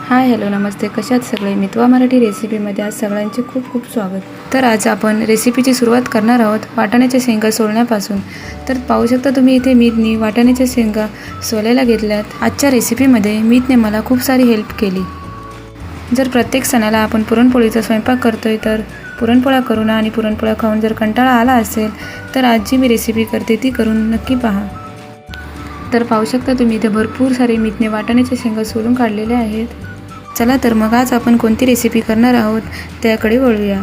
Hi hello नमस्ते, कशात सगळे. मितवा मराठी रेसिपीमध्ये आज सगळ्यांचे खूप खूप स्वागत. तर आज आपण रेसिपीची सुरुवात करणार आहोत वाटाण्याच्या शेंगा सोलण्यापासून. तर पाहू शकता तुम्ही इथे मीतनी वाटाण्याच्या शेंगा सोलायला घेतल्यात. आजच्या रेसिपीमध्ये मीतने मला खूप सारी हेल्प केली. जर प्रत्येक सणाला आपण पुरणपोळीचा स्वयंपाक करतोय तर पुरणपोळ्या करून आणि पुरणपोळ्या खाऊन जर कंटाळा आला असेल तर आज जी मी रेसिपी करते ती करून नक्की पहा. तर पाहू शकता तुम्ही इथे भरपूर सारे मीतने वाटाण्याच्या शेंगा सोलून काढलेल्या आहेत. चला तर मग आज आपण कोणती रेसिपी करणार आहोत त्याकडे वळूया.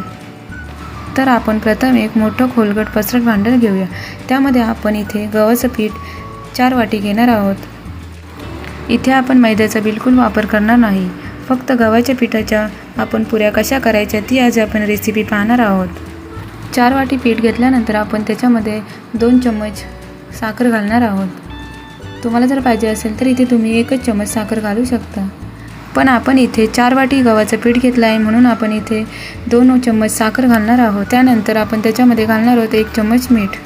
तर आपण प्रथम एक मोठं खोलगट पसरट भांडण घेऊया. त्यामध्ये आपण इथे गव्हाचं पीठ 4 वाटी घेणार आहोत. इथे आपण मैद्याचा बिलकुल वापर करणार नाही, फक्त गव्हाच्या पिठाच्या आपण पुऱ्या कशा करायच्या ती आज आपण रेसिपी पाहणार आहोत. 4 वाटी पीठ घेतल्यानंतर आपण त्याच्यामध्ये 2 चम्मच साखर घालणार आहोत. तुम्हाला जर पाहिजे असेल तर इथे तुम्ही 1 चम्मच साखर घालू शकता, पण आपण इथे 4 वाटी गव्हाचं पीठ घेतलं आहे म्हणून आपण इथे 2 चम्मच साखर घालणार आहोत. त्यानंतर आपण त्याच्यामध्ये घालणार आहोत 1 चम्मच मीठ.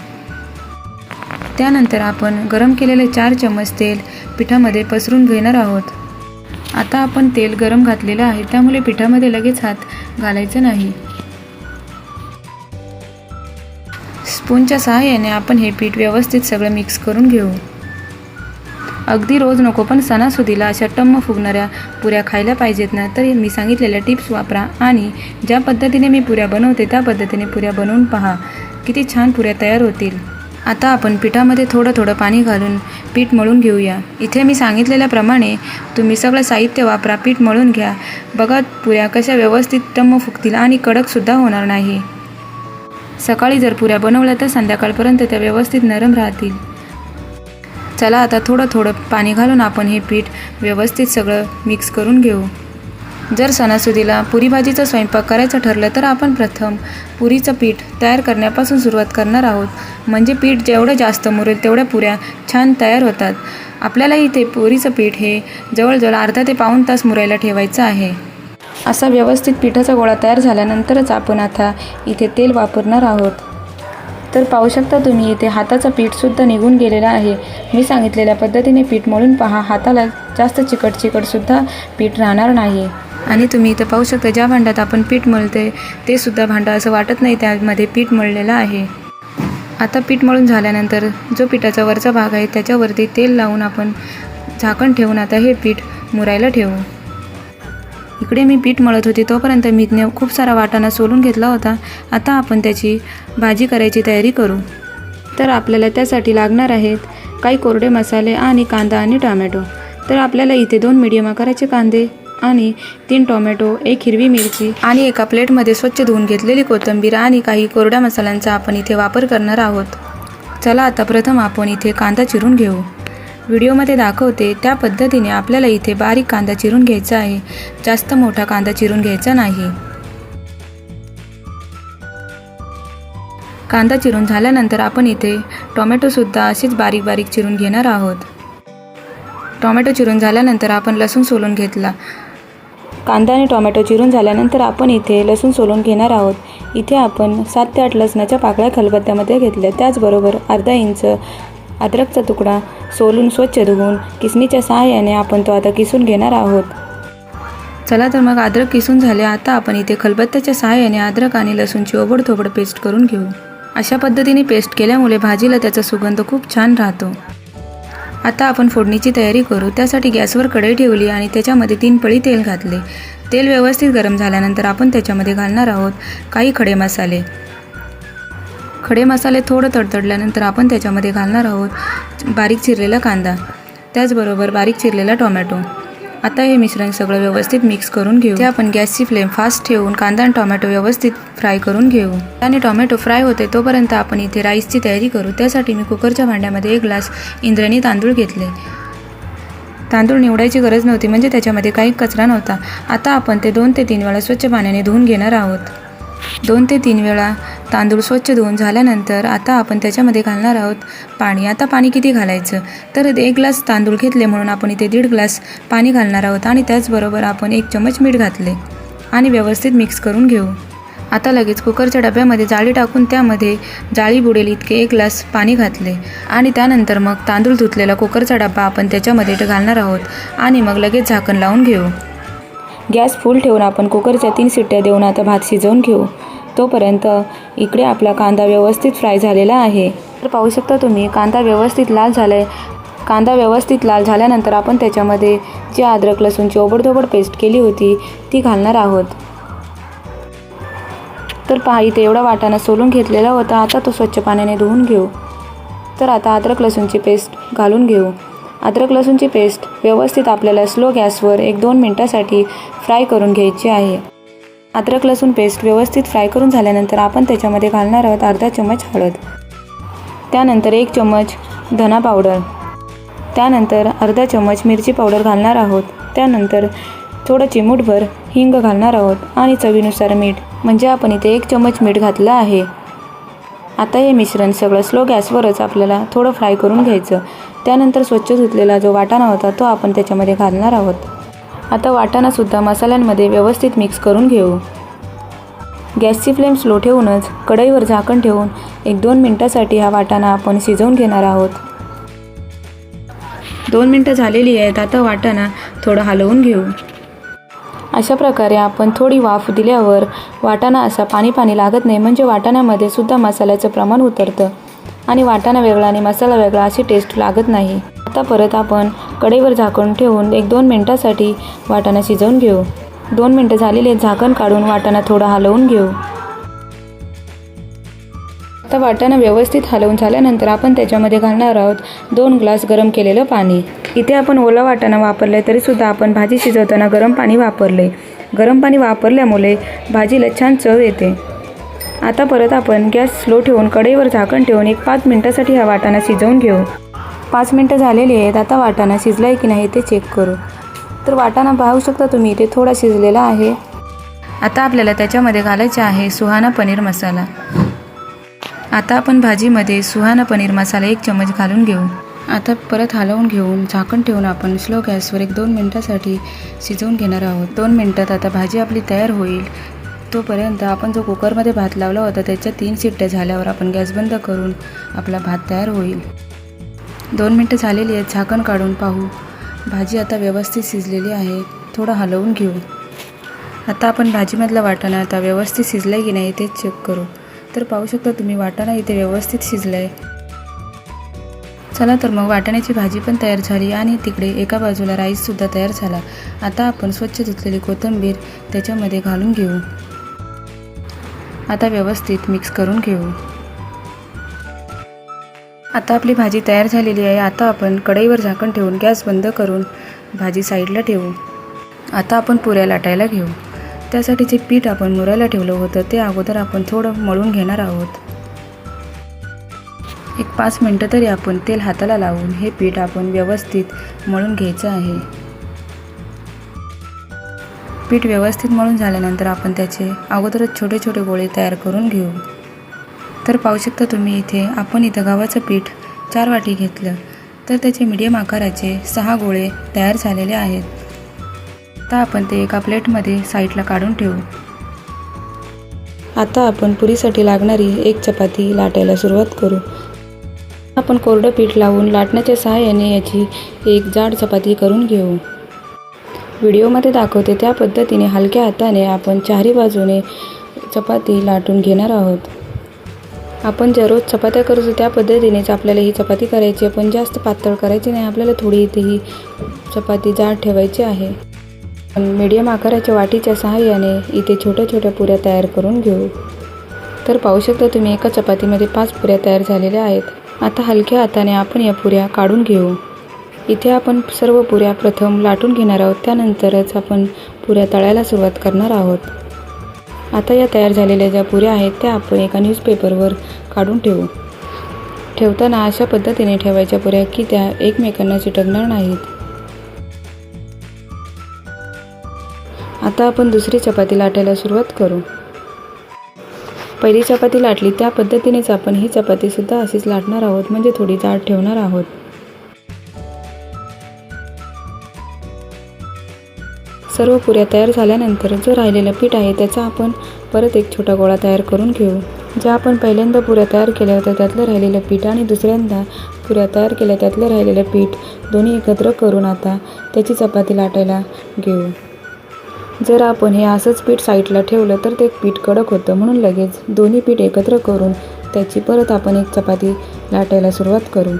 त्यानंतर आपण गरम केलेले 4 चम्मच तेल पिठामध्ये पसरून घेणार आहोत. आता आपण तेल गरम घातलेलं आहे त्यामुळे पिठामध्ये लगेच हात घालायचं नाही. स्पूनच्या सहाय्याने आपण हे पीठ व्यवस्थित सगळं मिक्स करून घेऊ. अगदी रोज नको, पण सणासुदीला अशा टम्म फुगणाऱ्या पुऱ्या खायला पाहिजेत ना, तर मी सांगितलेल्या टिप्स वापरा आणि ज्या पद्धतीने मी पुऱ्या बनवते त्या पद्धतीने पुऱ्या बनवून पहा. किती छान पुऱ्या तयार होतील. आता आपण पिठामध्ये थोडं पाणी घालून पीठ मळून घेऊया. इथे मी सांगितलेल्याप्रमाणे तुम्ही सगळं साहित्य वापरा, पीठ मळून घ्या. बघा पुऱ्या कशा व्यवस्थित टम्म फुगतील आणि कडकसुद्धा होणार नाही. सकाळी जर पुऱ्या बनवल्या तर संध्याकाळपर्यंत त्या व्यवस्थित नरम राहतील. चला आता थोडं पाणी घालून आपण हे पीठ व्यवस्थित सगळं मिक्स करून घेऊ. जर सणासुदीला पुरी भाजीचा स्वयंपाक करायचं ठरलं तर आपण प्रथम पुरीचं पीठ तयार करण्यापासून सुरुवात करणार आहोत. म्हणजे पीठ जेवढं जास्त मुरेल तेवढ्या पुऱ्या छान तयार होतात. आपल्याला इथे पुरीचं पीठ हे जवळजवळ अर्धा ते पाऊण तास मुरायला ठेवायचं आहे. असा व्यवस्थित पिठाचा गोळा तयार झाल्यानंतरच आपण आता इथे तेल वापरणार आहोत. तर पाहू शकता तुम्ही इथे हाताचं पीठसुद्धा निघून गेलेलं आहे. मी सांगितलेल्या पद्धतीने पीठ मळून पहा, हाताला जास्त चिकटसुद्धा पीठ राहणार नाही. आणि तुम्ही इथं पाहू शकता ज्या भांड्यात आपण पीठ मळते ते सुद्धा भांडं असं वाटत नाही त्यामध्ये पीठ मळलेलं आहे. आता पीठ मळून झाल्यानंतर जो पिठाचा वरचा भाग आहे त्याच्यावरती तेल लावून आपण झाकण ठेवून आता हे पीठ मुरायला ठेवू. इकडे मी पीठ मळत होते तोपर्यंत मीतने खूप सारा वाटाणा सोलून घेतला होता. आता आपण त्याची भाजी करायची तयारी करू. तर आपल्याला त्यासाठी लागणार आहेत काही कोरडे मसाले आणि कांदा आणि टोमॅटो. तर आपल्याला इथे 2 मीडियम आकाराचे कांदे आणि 3 टोमॅटो, 1 हिरवी मिरची आणि एका प्लेटमध्ये स्वच्छ धुवून घेतलेली कोथिंबीर आणि काही कोरड्या मसाल्यांचा आपण इथे वापर करणार आहोत. चला आता प्रथम आपण इथे कांदा चिरून घेऊ. व्हिडिओमध्ये दाखवते त्या पद्धतीने आपल्याला इथे बारीक कांदा चिरून घ्यायचा आहे. जास्त मोठा कांदा चिरून घ्यायचा नाही. कांदा चिरून झाल्यानंतर आपण इथे टोमॅटोसुद्धा असेच बारीक चिरून घेणार आहोत. टोमॅटो चिरून झाल्यानंतर आपण लसूण सोलून घेतला. कांदा आणि टोमॅटो चिरून झाल्यानंतर आपण इथे लसूण सोलून घेणार आहोत. इथे आपण 7 ते 8 लसणाच्या पाकळ्या खलबत्त्यामध्ये घेतल्या. त्याचबरोबर अर्धा इंच अद्रकचा तुकडा सोलून स्वच्छ धुवून किसणीच्या सहाय्याने आपण तो आता किसून घेणार आहोत. चला तर मग अद्रक किसून झाले. आता आपण इथे खलबत्त्याच्या सहाय्याने अद्रक आणि लसूणची ओबडधोबड पेस्ट करून घेऊ. अशा पद्धतीने पेस्ट केल्यामुळे भाजीला त्याचा सुगंध खूप छान राहतो. आता आपण फोडणीची तयारी करू. त्यासाठी गॅसवर कढई ठेवली आणि त्याच्यामध्ये 3 पळी तेल घातले. तेल व्यवस्थित गरम झाल्यानंतर आपण त्याच्यामध्ये घालणार आहोत काही खडे मसाले. खडे मसाले थोडं तडतडल्यानंतर आपण त्याच्यामध्ये घालणार आहोत बारीक चिरलेला कांदा, त्याचबरोबर बारीक चिरलेला टोमॅटो. आता हे मिश्रण सगळं व्यवस्थित मिक्स करून घेऊ. ते आपण गॅसची फ्लेम फास्ट ठेवून कांदा आणि टोमॅटो व्यवस्थित फ्राय करून घेऊ. आणि टोमॅटो फ्राय होते तोपर्यंत आपण इथे राईसची तयारी करू. त्यासाठी मी कुकरच्या भांड्यामध्ये 1 ग्लास इंद्रायणी तांदूळ घेतले. तांदूळ निवडायची गरज नव्हती म्हणजे त्याच्यामध्ये काही कचरा नव्हता. आता आपण ते 2 ते 3 वेळा स्वच्छ पाण्याने धुवून घेणार आहोत. 2 ते 3 वेळा तांदूळ स्वच्छ धुवून झाल्यानंतर आता आपण त्याच्यामध्ये घालणार आहोत पाणी. आता पाणी किती घालायचं तर 1 ग्लास तांदूळ घेतले म्हणून आपण इथे 1.5 ग्लास पाणी घालणार आहोत. आणि त्याचबरोबर आपण 1 चम्मच मीठ घातले आणि व्यवस्थित मिक्स करून घेऊ. आता लगेच कुकरच्या डब्यामध्ये जाळी टाकून त्यामध्ये जाळी बुडेल इतके 1 ग्लास पाणी घातले आणि त्यानंतर मग तांदूळ धुतलेला कुकरचा डबा आपण त्याच्यामध्ये घालणार आहोत आणि मग लगेच झाकण लावून घेऊ. गॅस फुल ठेवून आपण कुकरच्या 3 शिट्ट्या देऊन आता भात शिजवून घेऊ. तोपर्यंत इकडे आपला कांदा व्यवस्थित फ्राय झालेला आहे. तर पाहू शकता तुम्ही कांदा व्यवस्थित लाल झाला आहे. कांदा व्यवस्थित लाल झाल्यानंतर आपण त्याच्यामध्ये जी अद्रक लसूणची ओबडधोबड पेस्ट केली होती ती घालणार आहोत. तर पहा इथे एवढा वाटाणा सोलून घेतलेला होता. आता तो स्वच्छ पाण्याने धुवून घेऊ. तर आता अद्रक लसूणची पेस्ट घालून घेऊ. अद्रक लसूणची पेस्ट व्यवस्थित आपल्याला स्लो गॅसवर 1-2 मिनटासाठी फ्राय करून घ्यायची आहे. अद्रक लसूण पेस्ट व्यवस्थित फ्राय करून झाल्यानंतर आपण त्याच्यामध्ये घालणार आहोत अर्धा चमच हळद, त्यानंतर 1 चमच धना पावडर, त्यानंतर अर्धा चमच मिरची पावडर घालणार आहोत, त्यानंतर थोडं चिमूटभर हिंग घालणार आहोत आणि चवीनुसार मीठ, म्हणजे आपण इथे 1 चमच मीठ घातलं आहे. आता हे मिश्रण सगळं स्लो गॅसवरच आपल्याला थोडं फ्राय करून घ्यायचं. त्यानंतर स्वच्छ धुतलेला जो वाटाणा होता तो आपण त्याच्यामध्ये घालणार आहोत. आता वाटाणासुद्धा मसाल्यांमध्ये व्यवस्थित मिक्स करून घेऊ. गॅसची फ्लेम स्लो ठेवूनच कढईवर झाकण ठेवून 1-2 मिनटासाठी हा वाटाणा आपण शिजवून घेणार आहोत. 2 मिनटं झालेली आहेत. आता वाटाणा थोडं हलवून घेऊ. अशा प्रकारे आपण थोडी वाफ दिल्यावर वाटाणा असा पाणी लागत नाही, म्हणजे वाटाण्यामध्ये सुद्धा मसाल्याचं प्रमाण उतरतं आणि वाटाणा वेगळा आणि मसाला वेगळा अशी टेस्ट लागत नाही. आता परत आपण कढईवर झाकण ठेवून 1-2 मिनटासाठी वाटाणा शिजवून घेऊ. 2 मिनटं झालेले झाकण काढून वाटाणा थोडा हलवून घेऊ. आता वाटाणा व्यवस्थित हलवून झाल्यानंतर आपण त्याच्यामध्ये घालणार आहोत 2 ग्लास गरम केलेलं पाणी. इथे आपण ओला वाटाणा वापरला आहे तरीसुद्धा आपण भाजी शिजवताना गरम पाणी वापरले. गरम पाणी वापरल्यामुळे भाजीला छान चव येते. आता परत आपण गॅस स्लो ठेवून कढईवर झाकण ठेवून 5 मिनटासाठी हा वाटाणा शिजवून घेऊ. 5 मिनटं झालेली आहेत. आता वाटाणा शिजला आहे की नाही ते चेक करू. तर वाटाणा पाहू शकता तुम्ही इथे थोडा शिजलेला आहे. आता आपल्याला त्याच्यामध्ये घालायचा आहे सुहाना पनीर मसाला. आता आपण भाजीमध्ये सुहाना पनीर मसाला 1 चमच घालून घेऊ. आता परत हलवून घेऊन झाकण ठेवून आपण स्लो गॅसवर 1-2 मिनटासाठी शिजवून घेणार आहोत. 2 मिनटात आता भाजी आपली तयार होईल. तोपर्यंत आपण जो कुकरमध्ये भात लावला होता त्याच्या 3 शिट्ट्या झाल्यावर आपण गॅस बंद करून आपला भात तयार होईल. 2 मिनटं झालेली आहेत. झाकण काढून पाहू. भाजी आता व्यवस्थित शिजलेली आहे. थोडं हलवून घेऊ. आता आपण भाजीमधला वाटाणा आता व्यवस्थित शिजला आहे की नाही ते चेक करू. तर पाहू शकता तुम्ही वाटाणा इथे व्यवस्थित शिजला आहे. चला तर मग वाटाण्याची भाजी पण तयार झाली आणि तिकडे एका बाजूला राईससुद्धा तयार झाला. आता आपण स्वच्छ धुतलेली कोथिंबीर त्याच्यामध्ये घालून घेऊ. आता व्यवस्थित मिक्स करून घेऊ. आता आपली भाजी तयार झालेली आहे. आता आपण कढईवर झाकण ठेवून गॅस बंद करून भाजी साईडला ठेवू. आता आपण पुऱ्या लाटायला घेऊ. त्यासाठी जे पीठ आपण मुरायला ठेवलं होतं ते अगोदर आपण थोडं मळून घेणार आहोत. 5 मिनटं तरी आपण तेल हाताला लावून हे पीठ आपण व्यवस्थित मळून घ्यायचं आहे. पीठ व्यवस्थित मळून झाल्यानंतर आपण त्याचे अगोदरच छोटे छोटे गोळे तयार करून घेऊ. तर पाहू शकता तुम्ही आपण इथं गव्हाचं पीठ 4 वाटी घेतलं तर त्याचे मीडियम आकाराचे 6 गोळे तयार झालेले आहेत. आता आपण ते एका प्लेटमध्ये साईडला काढून ठेवू. आता आपण पुरीसाठी लागणारी 1 चपाती लाटायला सुरुवात करू. आपण कोरडं पीठ लावून लाटण्याच्या सहाय्याने याची एक जाड चपाती करून घेऊ. व्हिडिओमध्ये दाखवते त्या पद्धतीने हलक्या हाताने आपण चारही बाजूने चपाती लाटून घेणार आहोत. आपण ज्या रोज चपात्या करतो त्या पद्धतीनेच आपल्याला ही चपाती करायची आहे, पण जास्त पातळ करायची नाही. आपल्याला थोडी इथे ही चपाती जाड ठेवायची आहे. मीडियम आकाराच्या वाटीच्या सहाय्याने इथे छोट्या छोट्या पुऱ्या तयार करून घेऊ. तर पाहू शकता तुम्ही एका चपातीमध्ये 5 पुऱ्या तयार झालेल्या आहेत. आता हलक्या हाताने आपण या पुऱ्या काढून घेऊ. इथे आपण सर्व पुऱ्या प्रथम लाटून घेणार आहोत, त्यानंतरच आपण पुऱ्या तळायला सुरुवात करणार आहोत. आता या तयार झालेल्या ज्या पुऱ्या आहेत त्या आपण एका न्यूजपेपरवर काढून ठेवू. ठेवताना अशा पद्धतीने ठेवायच्या पुऱ्या की त्या एकमेकांना चिटकणार नाहीत. आता आपण दुसरी चपाती लाटायला सुरुवात करू. पहिली चपाती लाटली त्या पद्धतीनेच आपण ही चपातीसुद्धा अशीच लाटणार आहोत, म्हणजे थोडी जाड ठेवणार आहोत. सर्व पुऱ्या तयार झाल्यानंतर जो राहिलेलं पीठ आहे त्याचा आपण परत एक छोटा गोळा तयार करून घेऊ. ज्या आपण पहिल्यांदा पुऱ्या तयार केल्या होत्या त्यातलं राहिलेलं पीठ आणि दुसऱ्यांदा पुऱ्या तयार केल्या त्यातलं राहिलेलं पीठ दोन्ही एकत्र करून आता त्याची चपाती लाटायला घेऊ. जर आपण हे असंच पीठ साईडला ठेवलं तर ते पीठ कडक होतं, म्हणून लगेच दोन्ही पीठ एकत्र करून त्याची परत आपण एक चपाती लाटायला सुरुवात करू.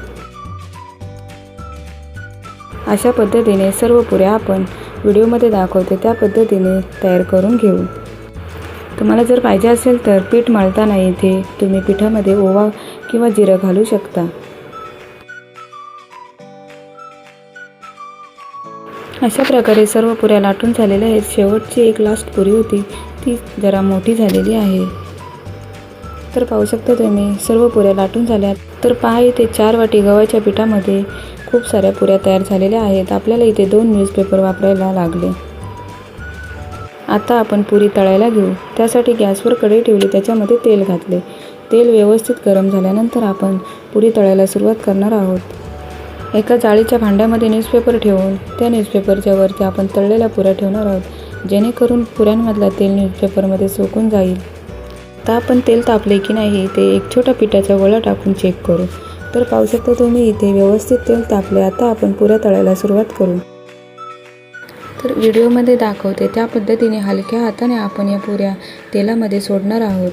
अशा पद्धतीने सर्व पुऱ्या आपण व्हिडिओमध्ये दाखवते त्या पद्धतीने तयार करून घेऊ. तुम्हाला जर पाहिजे असेल तर पीठ मळताना इथे तुम्ही पिठामध्ये ओवा किंवा जिरं घालू शकता. अशा प्रकारे सर्व पुऱ्या लाटून झालेल्या आहेत. शेवटची एक लास्ट पुरी होती ती जरा मोठी झालेली आहे. तर पाहू शकता तुम्ही सर्व पुऱ्या लाटून झाल्यात. तर पहा इथे 4 वाटी गव्हाच्या पिठामध्ये खूप साऱ्या पुऱ्या तयार झालेल्या आहेत. आपल्याला इथे 2 न्यूजपेपर वापरायला लागले. आता आपण पुरी तळायला घेऊ. त्यासाठी गॅसवर कढई ठेवली, त्याच्यामध्ये तेल घातले. तेल व्यवस्थित गरम झाल्यानंतर आपण पुरी तळायला सुरुवात करणार आहोत. एका जाळीच्या भांड्यामध्ये न्यूजपेपर ठेवून त्या न्यूजपेपरच्या वरती आपण तळलेल्या पुऱ्या ठेवणार आहोत, जेणेकरून पुऱ्यांमधला तेल न्यूजपेपरमध्ये सोकून जाईल. आता आपण तेल तापले की नाही ते एक छोटा पिठाचा गोळा टाकून चेक करू. तर पाहू शकता तुम्ही इथे व्यवस्थित तेल तापले. आता आपण पुऱ्या तळायला सुरुवात करू. तर व्हिडिओमध्ये दाखवते त्या पद्धतीने हलक्या हाताने आपण या पुऱ्या तेलामध्ये सोडणार आहोत.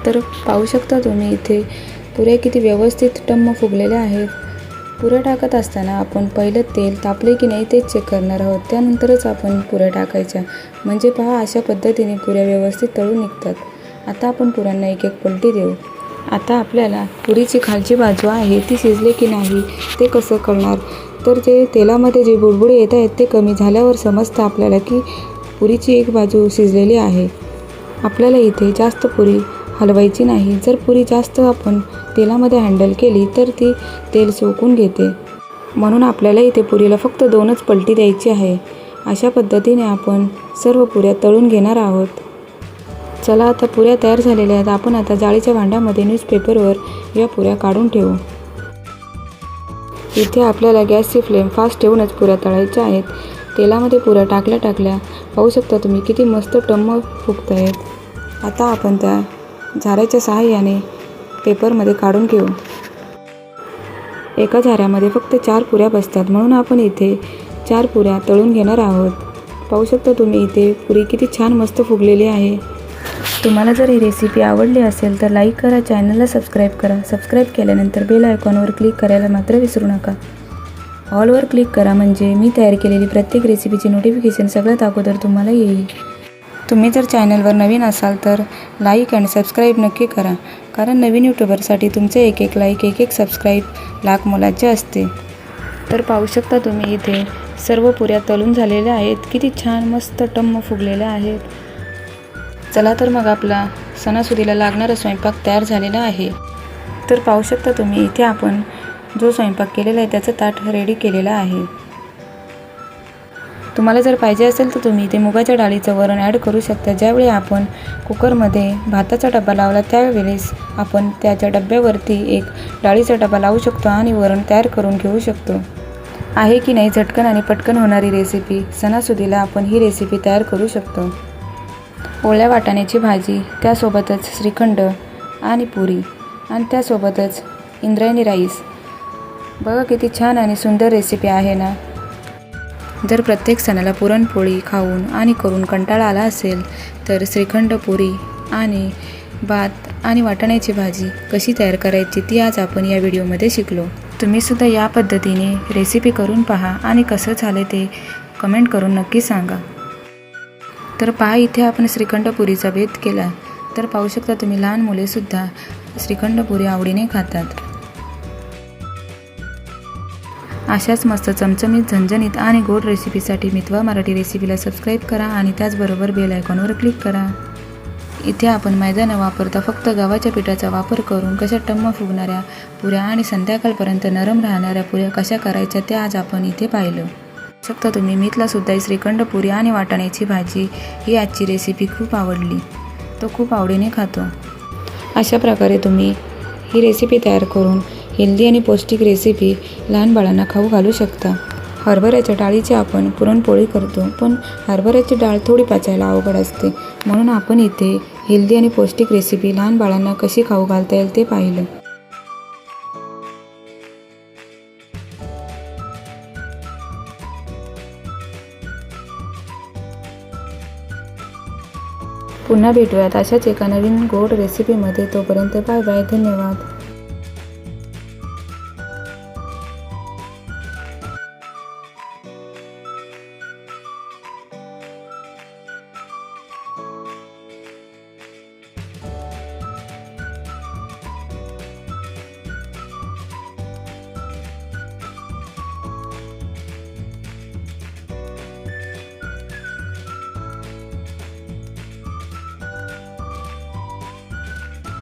तर पाहू शकता तुम्ही इथे पुऱ्या किती व्यवस्थित टम्म फुगलेल्या आहेत. पुऱ्या टाकत असताना आपण पहिलं तेल तापले की नाही तेच चेक करणार आहोत, त्यानंतरच आपण पुऱ्या टाकायच्या. म्हणजे पहा अशा पद्धतीने पुऱ्या व्यवस्थित तळून निघतात. आता आपण पुऱ्यांना एक एक पलटी देऊ. आता आपल्याला पुरीची खालची बाजू आहे ती शिजली की नाही ते कसं कळणार, तर जे तेलामध्ये जे बुडबुडे येत आहेत ते कमी झाल्यावर समजतं आपल्याला की पुरीची एक बाजू शिजलेली आहे. आपल्याला इथे जास्त पुरी हलवायची नाही. जर पुरी जास्त आपण तेलामध्ये हँडल केली तर ती तेल सोकून घेते, म्हणून आपल्याला इथे पुरीला फक्त 2च पलटी द्यायची आहे. अशा पद्धतीने आपण सर्व पुऱ्या तळून घेणार आहोत. चला आता पुऱ्या तयार झालेल्या आहेत. आपण आता जाळीच्या भांड्यामध्ये न्यूजपेपरवर या पुऱ्या काढून ठेवू. इथे आपल्याला गॅसची फ्लेम फास्ट ठेवूनच पुऱ्या तळायच्या आहेत. तेलामध्ये पुऱ्या टाकल्या पाहू शकता तुम्ही किती मस्त टम्म फुगत आहेत. आता आपण त्या झाऱ्याच्या सहाय्याने पेपरमध्ये काढून घेऊ. एका झाऱ्यामध्ये फक्त 4 पुऱ्या बसतात, म्हणून आपण इथे 4 पुऱ्या तळून घेणार आहोत. पाहू शकता तुम्ही इथे पुरी किती छान मस्त फुगलेली आहे. तुम्हाला जर ही रेसिपी आवडली असेल तर लाईक करा, चॅनलला सबस्क्राईब करा. सबस्क्राईब केल्यानंतर बेल आयकॉनवर क्लिक करायला मात्र विसरू नका. ऑलवर क्लिक करा म्हणजे मी तयार केलेली प्रत्येक रेसिपीची नोटिफिकेशन सगळ्यात अगोदर तुम्हाला येईल. तुम्ही जर चॅनलवर नवीन असाल तर लाईक आणि सबस्क्राईब नक्की करा, कारण नवीन यूट्यूबरसाठी तुमचे एक लाईक एक सबस्क्राईब लाख मोलाचे असते. तर पाहू शकता तुम्ही इथे सर्व पुऱ्या तळून झालेल्या आहेत. किती छान मस्त टम्म फुगलेल्या आहेत. चला तर मग आपला सणासुदीला लागणारा स्वयंपाक तयार झालेला आहे. तर पाहू शकता तुम्ही इथे आपण जो स्वयंपाक केलेला आहे त्याचं ताट रेडी केलेलं आहे. तुम्हाला जर पाहिजे असेल तर तुम्ही इथे मुगाच्या डाळीचं वरण ॲड करू शकता. ज्यावेळी आपण कुकरमध्ये भाताचा डबा लावला त्यावेळेस आपण त्याच्या डब्यावरती एक डाळीचा डबा लावू शकतो आणि वरण तयार करून घेऊ शकतो. आहे की नाही झटकन आणि पटकन होणारी रेसिपी. सणासुदीला आपण ही रेसिपी तयार करू शकतो. ओल्या वाटाण्याची भाजी, त्यासोबतच श्रीखंड आणि पुरी आणि त्यासोबतच इंद्रायणी राईस. बघा किती छान आणि सुंदर रेसिपी आहे ना. जर प्रत्येक सणाला पुरणपोळी खाऊन आणि करून कंटाळा आला असेल तर श्रीखंड, पुरी आणि भात आणि वाटाण्याची भाजी कशी तयार करायची ती आज आपण या व्हिडिओमध्ये शिकलो. तुम्हीसुद्धा या पद्धतीने रेसिपी करून पहा आणि कसं झालं ते कमेंट करून नक्की सांगा. तर पहा इथे आपण श्रीखंड पुरीचा बेत केला. तर पाहू शकता तुम्ही लहान मुलेसुद्धा श्रीखंड पुरी आवडीने खातात. अशाच मस्त चमचमीत, झणझणीत आणि गोड रेसिपीसाठी मितवा मराठी रेसिपीला सबस्क्राईब करा आणि त्याचबरोबर बेल आयकॉनवर क्लिक करा. इथे आपण मैदा न वापरता फक्त गव्हाच्या पिठाचा वापर करून कशा टम्म फुगणाऱ्या पुऱ्या आणि संध्याकाळपर्यंत नरम राहणाऱ्या पुऱ्या कशा करायच्या ते आज आपण इथे पाहिलं. शकता तुम्ही मितलासुद्धा श्रीखंड पुरी आणि वाटाण्याची भाजी ही आजची रेसिपी खूप आवडली. तो खूप आवडीने खातो. अशा प्रकारे तुम्ही ही रेसिपी तयार करून हेल्दी आणि पौष्टिक रेसिपी लहान बाळांना खाऊ घालू शकता. हरभऱ्याच्या डाळीची आपण पुरणपोळी करतो, पण हरभऱ्याची डाळ थोडी पचायला अवघड असते, म्हणून आपण इथे हेल्दी आणि पौष्टिक रेसिपी लहान बाळांना कशी खाऊ घालता येईल ते पाहिलं. पुन्हा भेटूयात अशाच एका नवीन गोड रेसिपीमध्ये. तोपर्यंत बाय बाय. धन्यवाद.